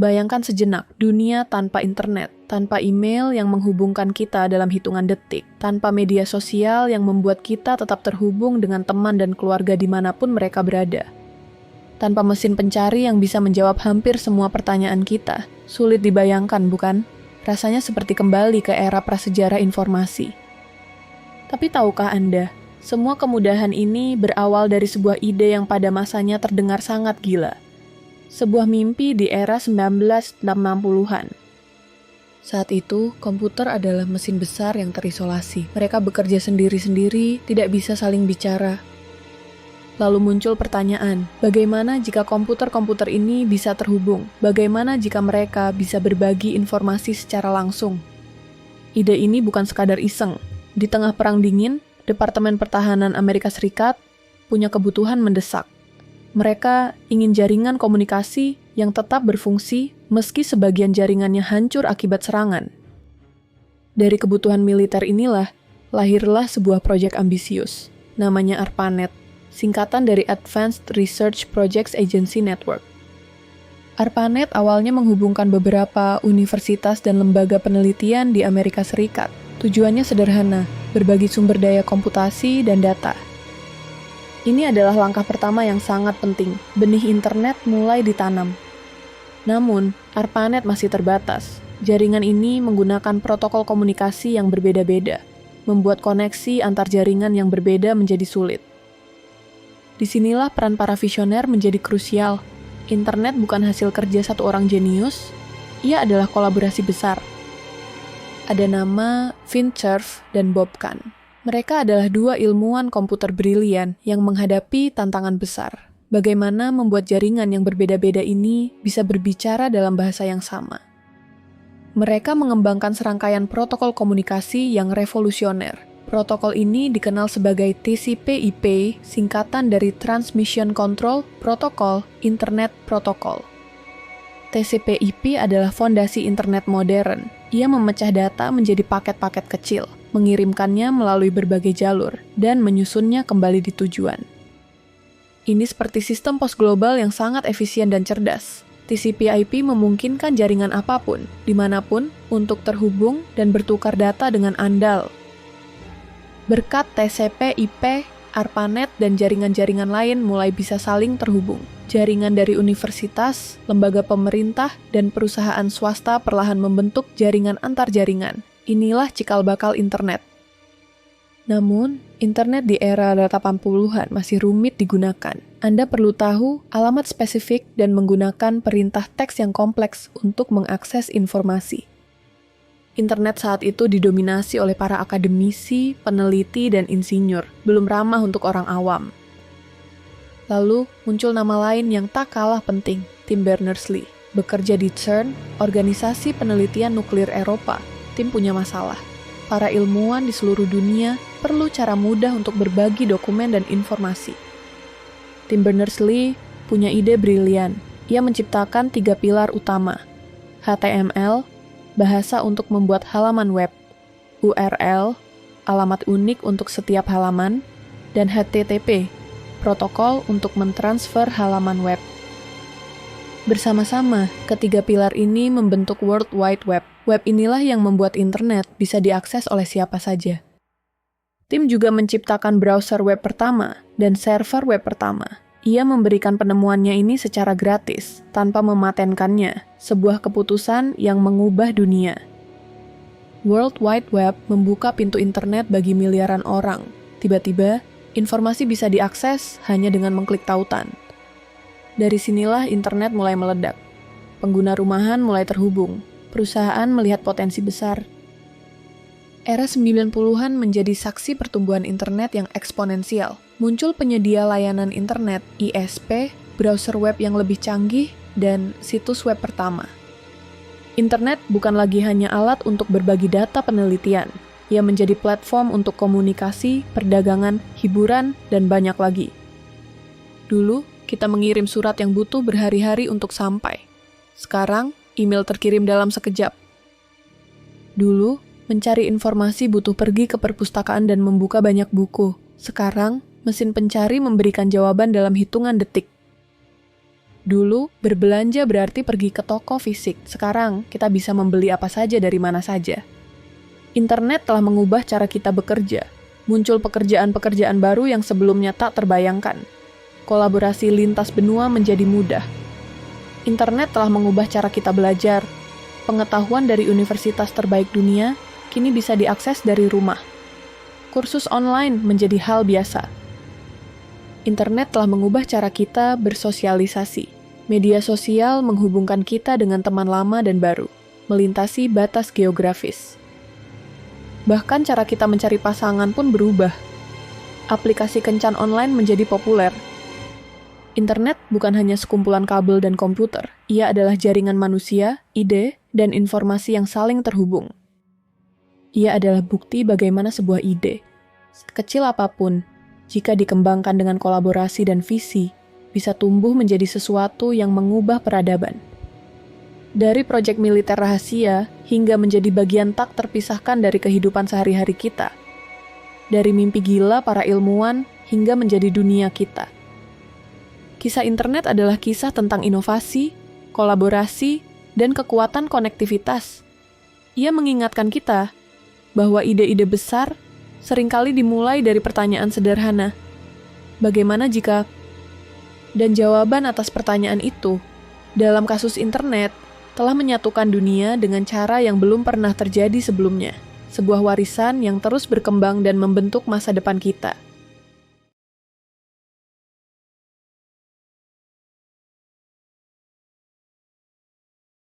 Bayangkan sejenak, dunia tanpa internet, tanpa email yang menghubungkan kita dalam hitungan detik, tanpa media sosial yang membuat kita tetap terhubung dengan teman dan keluarga dimanapun mereka berada. Tanpa mesin pencari yang bisa menjawab hampir semua pertanyaan kita. Sulit dibayangkan, bukan? Rasanya seperti kembali ke era prasejarah informasi. Tapi tahukah Anda, semua kemudahan ini berawal dari sebuah ide yang pada masanya terdengar sangat gila. Sebuah mimpi di era 1960-an. Saat itu, komputer adalah mesin besar yang terisolasi. Mereka bekerja sendiri-sendiri, tidak bisa saling bicara. Lalu muncul pertanyaan, bagaimana jika komputer-komputer ini bisa terhubung? Bagaimana jika mereka bisa berbagi informasi secara langsung? Ide ini bukan sekadar iseng. Di tengah Perang Dingin, Departemen Pertahanan Amerika Serikat punya kebutuhan mendesak. Mereka ingin jaringan komunikasi yang tetap berfungsi meski sebagian jaringannya hancur akibat serangan. Dari kebutuhan militer inilah, lahirlah sebuah proyek ambisius, namanya ARPANET, singkatan dari Advanced Research Projects Agency Network. ARPANET awalnya menghubungkan beberapa universitas dan lembaga penelitian di Amerika Serikat. Tujuannya sederhana, berbagi sumber daya komputasi dan data. Ini adalah langkah pertama yang sangat penting. Benih internet mulai ditanam. Namun, ARPANET masih terbatas. Jaringan ini menggunakan protokol komunikasi yang berbeda-beda, membuat koneksi antar jaringan yang berbeda menjadi sulit. Disinilah peran para visioner menjadi krusial. Internet bukan hasil kerja satu orang jenius, ia adalah kolaborasi besar. Ada nama Vint Cerf dan Bob Kahn. Mereka adalah dua ilmuwan komputer brilian yang menghadapi tantangan besar. Bagaimana membuat jaringan yang berbeda-beda ini bisa berbicara dalam bahasa yang sama. Mereka mengembangkan serangkaian protokol komunikasi yang revolusioner. Protokol ini dikenal sebagai TCP/IP, singkatan dari Transmission Control Protocol Internet Protocol. TCP/IP adalah fondasi internet modern. Ia memecah data menjadi paket-paket kecil, mengirimkannya melalui berbagai jalur, dan menyusunnya kembali di tujuan. Ini seperti sistem pos global yang sangat efisien dan cerdas. TCP/IP memungkinkan jaringan apapun, dimanapun, untuk terhubung dan bertukar data dengan andal. Berkat TCP/IP, ARPANET dan jaringan-jaringan lain mulai bisa saling terhubung. Jaringan dari universitas, lembaga pemerintah, dan perusahaan swasta perlahan membentuk jaringan antar jaringan. Inilah cikal bakal internet. Namun, internet di era 80-an masih rumit digunakan. Anda perlu tahu alamat spesifik dan menggunakan perintah teks yang kompleks untuk mengakses informasi. Internet saat itu didominasi oleh para akademisi, peneliti, dan insinyur, belum ramah untuk orang awam. Lalu, muncul nama lain yang tak kalah penting, Tim Berners-Lee. Bekerja di CERN, organisasi penelitian nuklir Eropa. Tim punya masalah. Para ilmuwan di seluruh dunia perlu cara mudah untuk berbagi dokumen dan informasi. Tim Berners-Lee punya ide brilian. Ia menciptakan 3 pilar utama. HTML, bahasa untuk membuat halaman web. URL, alamat unik untuk setiap halaman. Dan HTTP, protokol untuk mentransfer halaman web. Bersama-sama, ketiga pilar ini membentuk World Wide Web. Web inilah yang membuat internet bisa diakses oleh siapa saja. Tim juga menciptakan browser web pertama dan server web pertama. Ia memberikan penemuannya ini secara gratis, tanpa mematenkannya, sebuah keputusan yang mengubah dunia. World Wide Web membuka pintu internet bagi miliaran orang. Tiba-tiba, informasi bisa diakses hanya dengan mengklik tautan. Dari sinilah internet mulai meledak. Pengguna rumahan mulai terhubung. Perusahaan melihat potensi besar. Era 90-an menjadi saksi pertumbuhan internet yang eksponensial. Muncul penyedia layanan internet, ISP, browser web yang lebih canggih, dan situs web pertama. Internet bukan lagi hanya alat untuk berbagi data penelitian. Ia menjadi platform untuk komunikasi, perdagangan, hiburan, dan banyak lagi. Dulu, kita mengirim surat yang butuh berhari-hari untuk sampai. Sekarang, email terkirim dalam sekejap. Dulu, mencari informasi butuh pergi ke perpustakaan dan membuka banyak buku. Sekarang, mesin pencari memberikan jawaban dalam hitungan detik. Dulu, berbelanja berarti pergi ke toko fisik. Sekarang, kita bisa membeli apa saja dari mana saja. Internet telah mengubah cara kita bekerja. Muncul pekerjaan-pekerjaan baru yang sebelumnya tak terbayangkan. Kolaborasi lintas benua menjadi mudah. Internet telah mengubah cara kita belajar. Pengetahuan dari universitas terbaik dunia kini bisa diakses dari rumah. Kursus online menjadi hal biasa. Internet telah mengubah cara kita bersosialisasi. Media sosial menghubungkan kita dengan teman lama dan baru, melintasi batas geografis. Bahkan cara kita mencari pasangan pun berubah. Aplikasi kencan online menjadi populer. Internet bukan hanya sekumpulan kabel dan komputer. Ia adalah jaringan manusia, ide, dan informasi yang saling terhubung. Ia adalah bukti bagaimana sebuah ide, sekecil apapun, jika dikembangkan dengan kolaborasi dan visi, bisa tumbuh menjadi sesuatu yang mengubah peradaban. Dari proyek militer rahasia hingga menjadi bagian tak terpisahkan dari kehidupan sehari-hari kita. Dari mimpi gila para ilmuwan hingga menjadi dunia kita. Kisah internet adalah kisah tentang inovasi, kolaborasi, dan kekuatan konektivitas. Ia mengingatkan kita bahwa ide-ide besar seringkali dimulai dari pertanyaan sederhana. Bagaimana jika? Dan jawaban atas pertanyaan itu, dalam kasus internet, telah menyatukan dunia dengan cara yang belum pernah terjadi sebelumnya. Sebuah warisan yang terus berkembang dan membentuk masa depan kita.